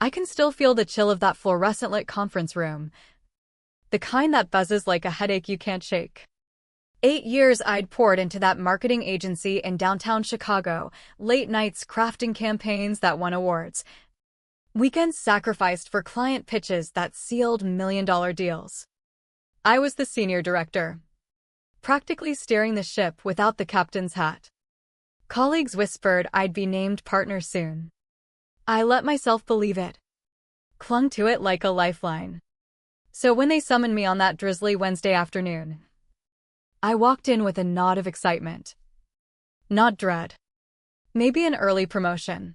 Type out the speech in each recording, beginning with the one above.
I can still feel the chill of that fluorescent-lit conference room, the kind that buzzes like a headache you can't shake. 8 years I'd poured into that marketing agency in downtown Chicago, late nights crafting campaigns that won awards, weekends sacrificed for client pitches that sealed million-dollar deals. I was the senior director, practically steering the ship without the captain's hat. Colleagues whispered I'd be named partner soon. I let myself believe it, clung to it like a lifeline. So when they summoned me on that drizzly Wednesday afternoon, I walked in with a nod of excitement. Not dread. Maybe an early promotion.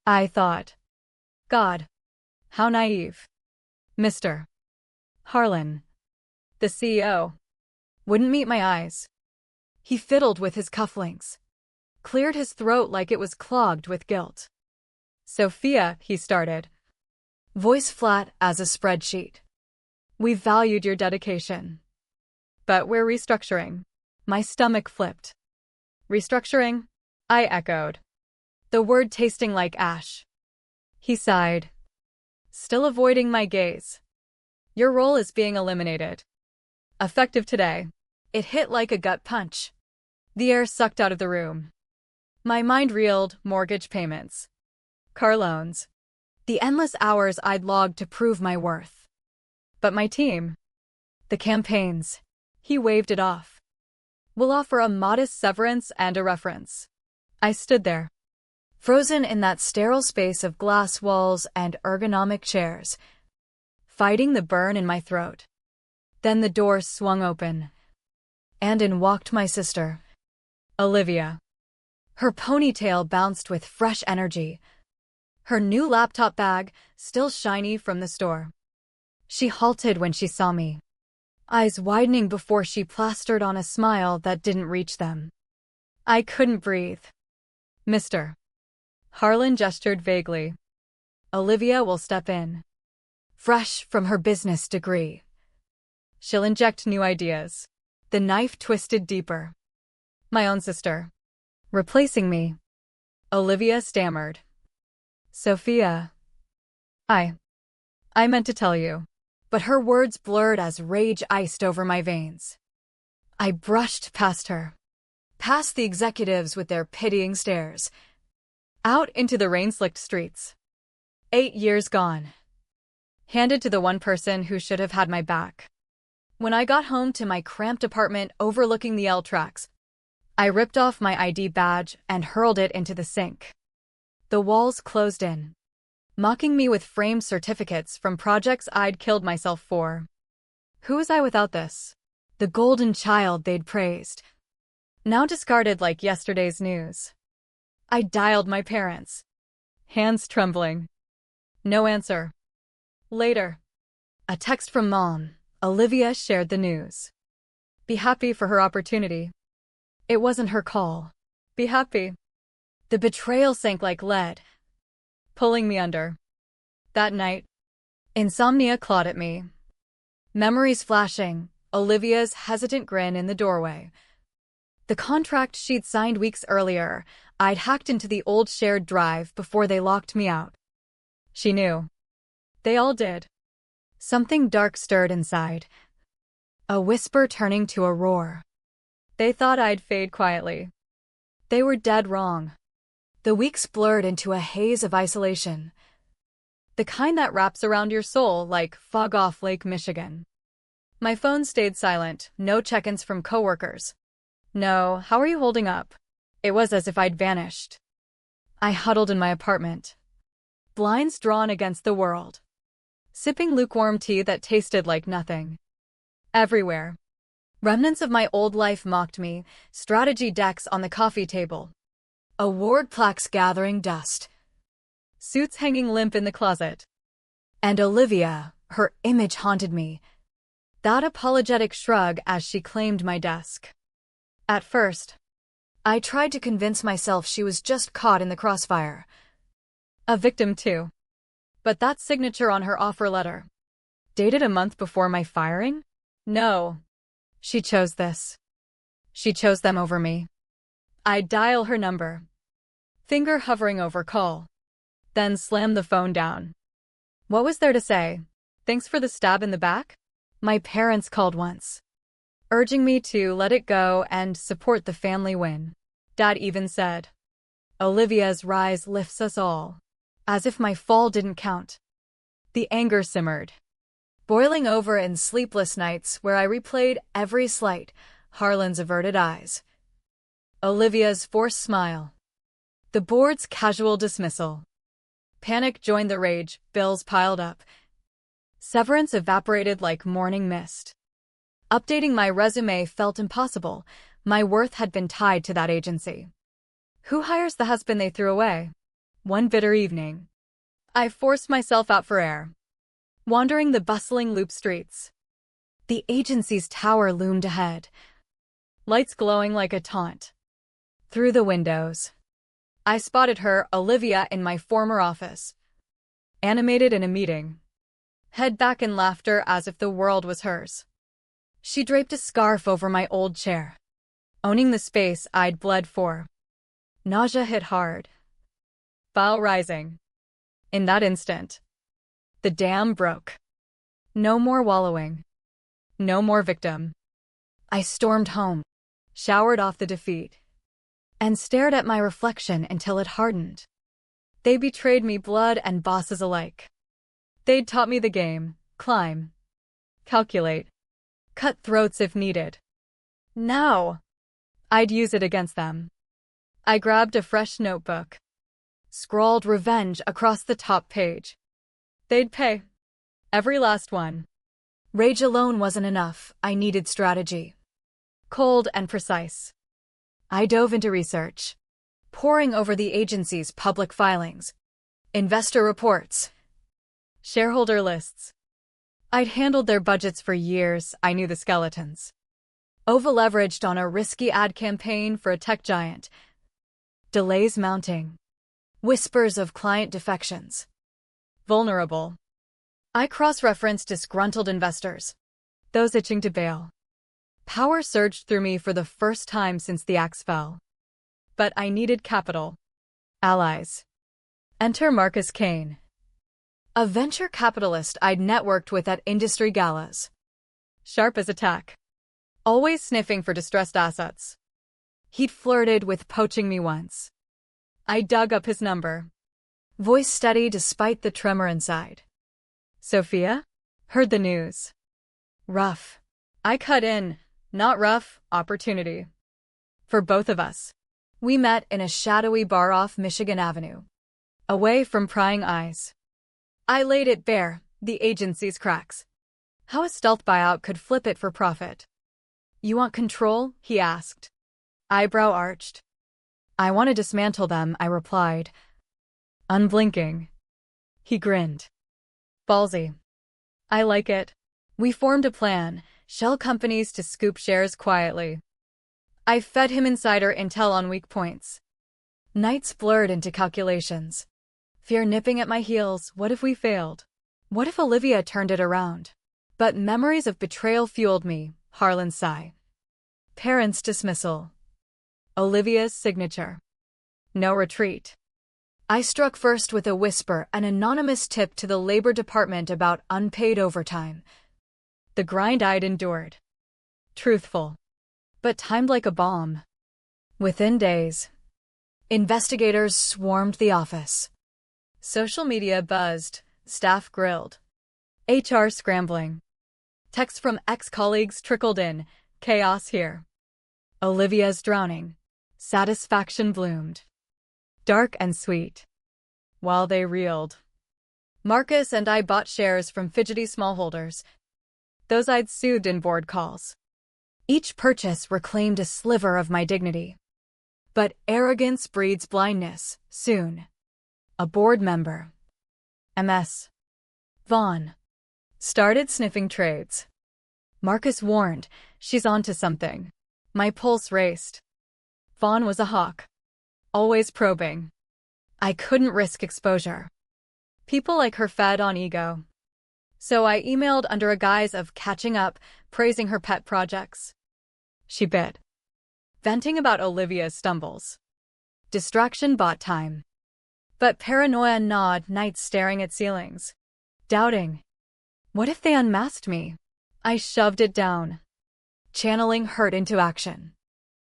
I thought. God, how naive. Mr. Harlan, the CEO, wouldn't meet my eyes. He fiddled with his cufflinks, cleared his throat like it was clogged with guilt. Sophia, he started, voice flat as a spreadsheet. We valued your dedication. But we're restructuring. My stomach flipped. Restructuring? I echoed, the word tasting like ash. He sighed, still avoiding my gaze. Your role is being eliminated. Effective today. It hit like a gut punch. The air sucked out of the room. My mind reeled: mortgage payments, car loans, the endless hours I'd logged to prove my worth. But my team, the campaigns, he waved it off. We'll offer a modest severance and a reference. I stood there, frozen in that sterile space of glass walls and ergonomic chairs, fighting the burn in my throat. Then the door swung open, and in walked my sister, Olivia. Her ponytail bounced with fresh energy, her new laptop bag still shiny from the store. She halted when she saw me, eyes widening before she plastered on a smile that didn't reach them. I couldn't breathe. Mr. Harlan gestured vaguely. Olivia will step in, fresh from her business degree. She'll inject new ideas. The knife twisted deeper. My own sister, replacing me. Olivia stammered. Sophia. I meant to tell you. But her words blurred as rage iced over my veins. I brushed past her, past the executives with their pitying stares, out into the rain-slicked streets. 8 years gone. Handed to the one person who should have had my back. When I got home to my cramped apartment overlooking the L tracks, I ripped off my ID badge and hurled it into the sink. The walls closed in, mocking me with framed certificates from projects I'd killed myself for. Who was I without this? The golden child they'd praised, now discarded like yesterday's news. I dialed my parents, hands trembling. No answer. Later, a text from Mom. Olivia shared the news. Be happy for her opportunity. It wasn't her call. Be happy. The betrayal sank like lead, pulling me under. That night, insomnia clawed at me. Memories flashing, Olivia's hesitant grin in the doorway. The contract she'd signed weeks earlier, I'd hacked into the old shared drive before they locked me out. She knew. They all did. Something dark stirred inside, a whisper turning to a roar. They thought I'd fade quietly. They were dead wrong. The weeks blurred into a haze of isolation, the kind that wraps around your soul like fog off Lake Michigan. My phone stayed silent, no check-ins from coworkers. No, how are you holding up? It was as if I'd vanished. I huddled in my apartment, blinds drawn against the world, sipping lukewarm tea that tasted like nothing. Everywhere, remnants of my old life mocked me, strategy decks on the coffee table, award plaques gathering dust, suits hanging limp in the closet. And Olivia, her image haunted me, that apologetic shrug as she claimed my desk. At first, I tried to convince myself she was just caught in the crossfire. A victim too. But that signature on her offer letter, dated a month before my firing? No. She chose this. She chose them over me. I'd dial her number, finger hovering over call. then slammed the phone down. What was there to say? Thanks for the stab in the back? My parents called once, urging me to let it go and support the family win. Dad even said, Olivia's rise lifts us all. As if my fall didn't count. The anger simmered, boiling over in sleepless nights where I replayed every slight, Harlan's averted eyes, Olivia's forced smile, the board's casual dismissal. Panic joined the rage, bills piled up. Severance evaporated like morning mist. Updating my resume felt impossible. My worth had been tied to that agency. Who hires the husband they threw away? One bitter evening, I forced myself out for air, wandering the bustling loop streets. The agency's tower loomed ahead, lights glowing like a taunt. Through the windows, I spotted her, Olivia, in my former office, animated in a meeting, head back in laughter as if the world was hers. She draped a scarf over my old chair, owning the space I'd bled for. Nausea hit hard, bile rising. In that instant, the dam broke. No more wallowing. No more victim. I stormed home, showered off the defeat, and stared at my reflection until it hardened. They betrayed me, blood and bosses alike. They'd taught me the game: climb, calculate, cut throats if needed. Now, I'd use it against them. I grabbed a fresh notebook, scrawled revenge across the top page. They'd pay. Every last one. Rage alone wasn't enough. I needed strategy. Cold and precise. I dove into research, poring over the agency's public filings, investor reports, shareholder lists. I'd handled their budgets for years. I knew the skeletons. Over-leveraged on a risky ad campaign for a tech giant. Delays mounting. Whispers of client defections. Vulnerable. I cross-referenced disgruntled investors, those itching to bail. Power surged through me for the first time since the axe fell. But I needed capital. Allies. Enter Marcus Kane, a venture capitalist I'd networked with at industry galas. Sharp as a tack, always sniffing for distressed assets. He'd flirted with poaching me once. I dug up his number, voice steady despite the tremor inside. Sophia? Heard the news. Rough. I cut in. Not rough, opportunity. For both of us. We met in a shadowy bar off Michigan Avenue, away from prying eyes. I laid it bare, the agency's cracks. How a stealth buyout could flip it for profit. You want control? He asked. Eyebrow arched. I want to dismantle them, I replied, unblinking. He grinned. Ballsy. I like it. We formed a plan. Shell companies to scoop shares quietly. I fed him insider intel on weak points. Nights blurred into calculations. Fear nipping at my heels. What if we failed? What if Olivia turned it around? But memories of betrayal fueled me. Harlan's sigh. Parents' dismissal. Olivia's signature. No retreat. I struck first with a whisper, an anonymous tip to the Labor Department about unpaid overtime. The grind I'd endured. Truthful, but timed like a bomb. Within days, investigators swarmed the office. Social media buzzed, staff grilled, HR scrambling. Texts from ex-colleagues trickled in, chaos here. Olivia's drowning. Satisfaction bloomed. Dark and sweet. While they reeled, Marcus and I bought shares from fidgety smallholders, those I'd soothed in board calls. Each purchase reclaimed a sliver of my dignity. But arrogance breeds blindness. Soon, a board member, MS Vaughn, started sniffing trades. Marcus warned, she's onto something. My pulse raced. Vaughn was a hawk, always probing. I couldn't risk exposure. People like her fed on ego. So I emailed under a guise of catching up, praising her pet projects. She bit, venting about Olivia's stumbles. Distraction bought time. But paranoia gnawed nights staring at ceilings. Doubting. What if they unmasked me? I shoved it down, channeling hurt into action.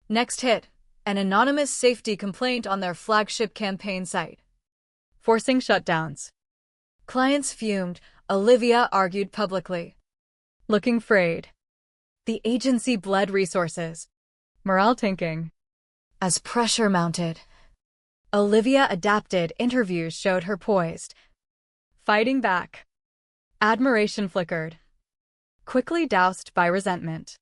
Next hit, an anonymous safety complaint on their flagship campaign site. Forcing shutdowns. Clients fumed, Olivia argued publicly. Looking frayed. The agency bled resources. Morale tanking. As pressure mounted, Olivia adapted. Interviews showed her poised. Fighting back. Admiration flickered, quickly doused by resentment.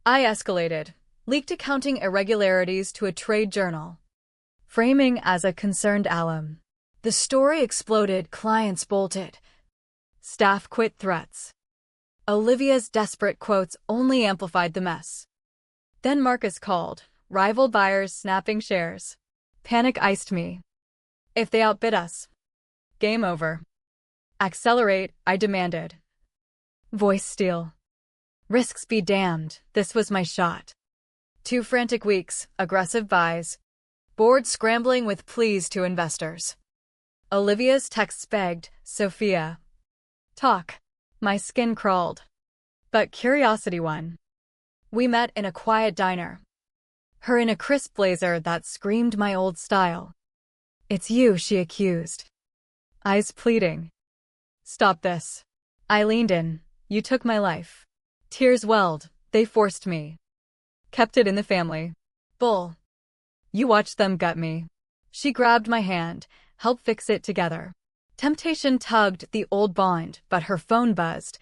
I escalated, leaked accounting irregularities to a trade journal. Framing as a concerned alum. The story exploded, clients bolted. Staff quit threats. Olivia's desperate quotes only amplified the mess. Then Marcus called, rival buyers snapping shares. Panic iced me. If they outbid us, game over. Accelerate, I demanded. Voice steel. Risks be damned, this was my shot. 2 frantic weeks, aggressive buys. Board scrambling with pleas to investors. Olivia's texts begged, Sophia. Talk. My skin crawled. But curiosity won. We met in a quiet diner. Her in a crisp blazer that screamed my old style. It's you, she accused. Eyes pleading. Stop this. I leaned in. You took my life. Tears welled. They forced me. Kept it in the family. Bull. You watched them gut me. She grabbed my hand, helped fix it together. Temptation tugged the old bond, but her phone buzzed.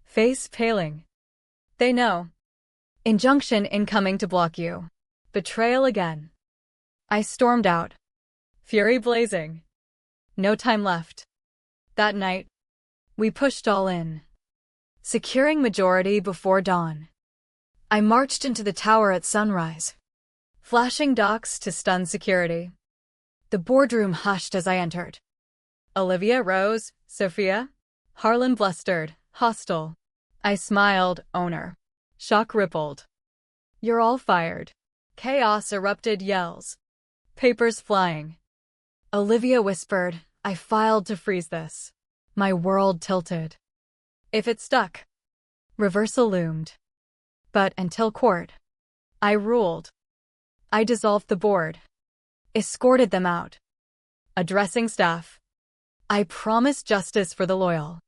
Face paling. They know. Injunction incoming to block you. Betrayal again. I stormed out. Fury blazing. No time left. That night, we pushed all in, securing majority before dawn. I marched into the tower at sunrise, flashing docs to stun security. The boardroom hushed as I entered. Olivia rose, Sophia. Harlan blustered, hostile. I smiled, owner. Shock rippled. You're all fired. Chaos erupted, yells. Papers flying. Olivia whispered, I filed to freeze this. My world tilted. If it stuck, reversal loomed. But until court, I ruled. I dissolved the board, escorted them out. Addressing staff, I promised justice for the loyal.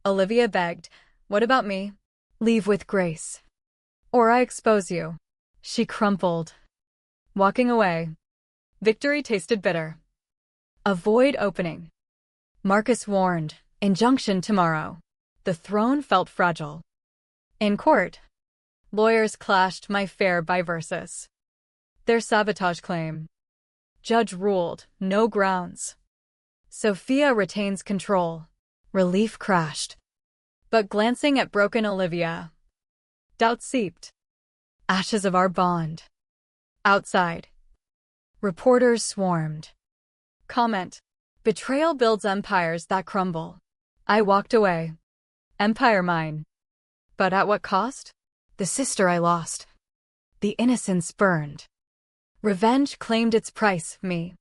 Olivia begged, what about me? Leave with grace. Or I expose you. She crumpled. Walking away. Victory tasted bitter. A void opening. Marcus warned, injunction tomorrow. The throne felt fragile. In court, lawyers clashed my fair by versus. Their sabotage claim. Judge ruled, no grounds. Sophia retains control. Relief crashed. But glancing at broken Olivia, doubt seeped. Ashes of our bond. Outside, reporters swarmed. Comment. Betrayal builds empires that crumble. I walked away. Empire mine. But at what cost? The sister I lost. The innocence burned. Revenge claimed its price, me.